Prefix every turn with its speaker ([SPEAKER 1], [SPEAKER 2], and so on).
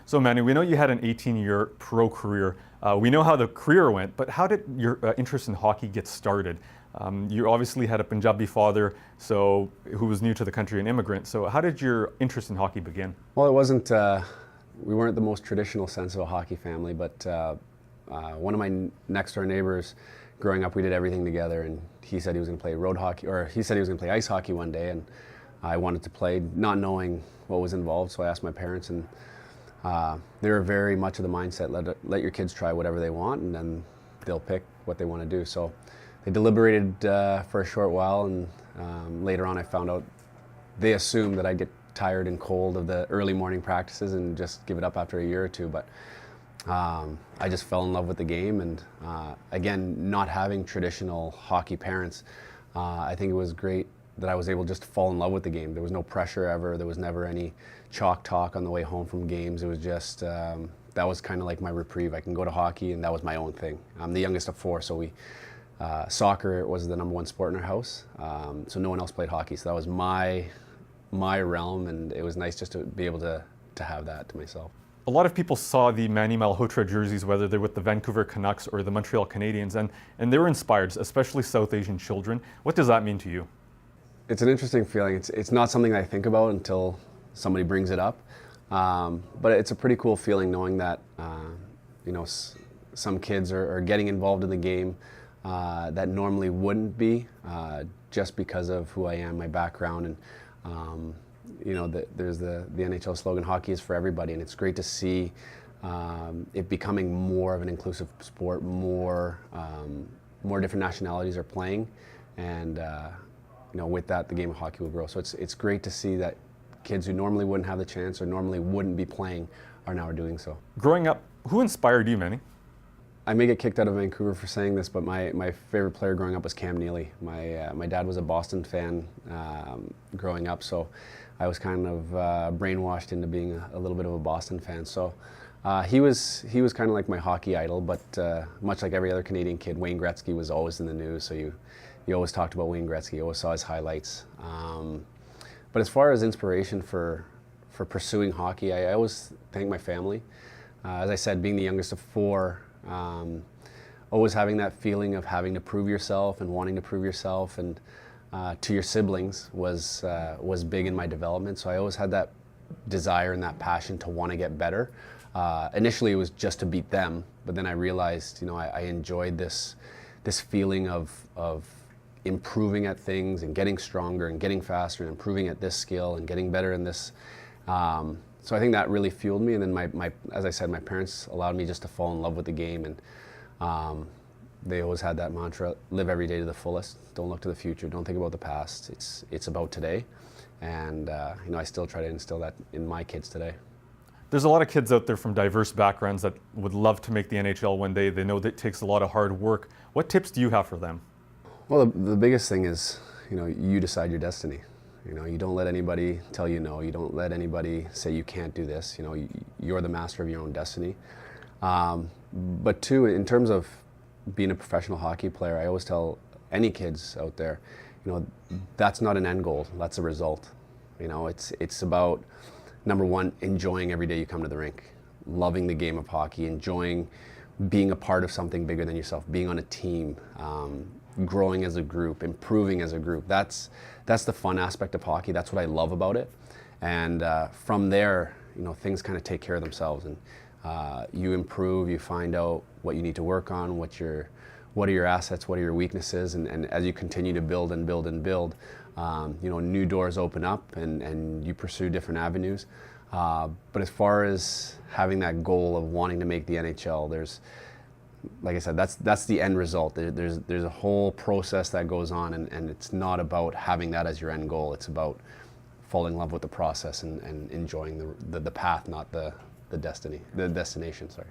[SPEAKER 1] So Manny, we know you had an 18-year pro career. We know how the career went, but how did your interest in hockey get started? You obviously had a Punjabi father, who was new to the country, an immigrant. So how did your interest in hockey begin?
[SPEAKER 2] Well, it wasn't, we weren't the most traditional sense of a hockey family, but one of my next door neighbors, growing up, we did everything together, and he said he was going to play road hockey, or he said he was going to play ice hockey one day, and I wanted to play, not knowing what was involved, so I asked my parents, and they were very much of the mindset, let your kids try whatever they want, and then they'll pick what they want to do. So they deliberated for a short while, and later on I found out they assumed that I'd get tired and cold of the early morning practices and just give it up after a year or two, but I just fell in love with the game, and again, not having traditional hockey parents, I think it was great that I was able just to fall in love with the game. There was no pressure ever. There was never any chalk talk on the way home from games. It was just, that was kind of like my reprieve. I can go to hockey, and that was my own thing. I'm the youngest of four, so soccer was the #1 sport in our house. So no one else played hockey. So that was my realm, and it was nice just to be able to have that to myself.
[SPEAKER 1] A lot of people saw the Manny Malhotra jerseys, whether they're with the Vancouver Canucks or the Montreal Canadiens, and they were inspired, especially South Asian children. What does that mean to you?
[SPEAKER 2] It's an interesting feeling. It's not something I think about until somebody brings it up, but it's a pretty cool feeling knowing that some kids are getting involved in the game that normally wouldn't be, just because of who I am, my background, and there's the NHL slogan, hockey is for everybody, and it's great to see it becoming more of an inclusive sport, more different nationalities are playing, and with that, the game of hockey will grow. So it's great to see that kids who normally wouldn't have the chance or normally wouldn't be playing are now doing so.
[SPEAKER 1] Growing up, who inspired you, Manny?
[SPEAKER 2] I may get kicked out of Vancouver for saying this, but my favorite player growing up was Cam Neely. My dad was a Boston fan growing up, so I was kind of brainwashed into being a little bit of a Boston fan. So he was kind of like my hockey idol, but much like every other Canadian kid, Wayne Gretzky was always in the news, so you always talked about Wayne Gretzky, you always saw his highlights. But as far as inspiration for pursuing hockey, I always thank my family. As I said, being the youngest of four, always having that feeling of having to prove yourself and wanting to prove yourself and to your siblings was big in my development. So I always had that desire and that passion to want to get better. Initially it was just to beat them, but then I realized, I enjoyed this feeling of improving at things and getting stronger and getting faster and improving at this skill and getting better in this. So I think that really fueled me, and then as I said, my parents allowed me just to fall in love with the game, and they always had that mantra, live every day to the fullest, don't look to the future, don't think about the past, it's about today, and I still try to instill that in my kids today.
[SPEAKER 1] There's a lot of kids out there from diverse backgrounds that would love to make the NHL one day. They know that it takes a lot of hard work. What tips do you have for them?
[SPEAKER 2] Well, the biggest thing is, you decide your destiny. You don't let anybody tell you no. You don't let anybody say you can't do this. You're the master of your own destiny. But two, in terms of being a professional hockey player, I always tell any kids out there, that's not an end goal. That's a result. It's about, number one, enjoying every day you come to the rink, loving the game of hockey, enjoying being a part of something bigger than yourself, being on a team, growing as a group, improving as a group. That's the fun aspect of hockey. That's what I love about it. And from there, things kind of take care of themselves, and you improve, you find out what you need to work on, what are your assets, what are your weaknesses, and as you continue to build and build and build, new doors open up, and you pursue different avenues. But as far as having that goal of wanting to make the NHL, like I said, that's the end result. There's a whole process that goes on, and it's not about having that as your end goal. It's about falling in love with the process and enjoying the path, not the destination. Sorry.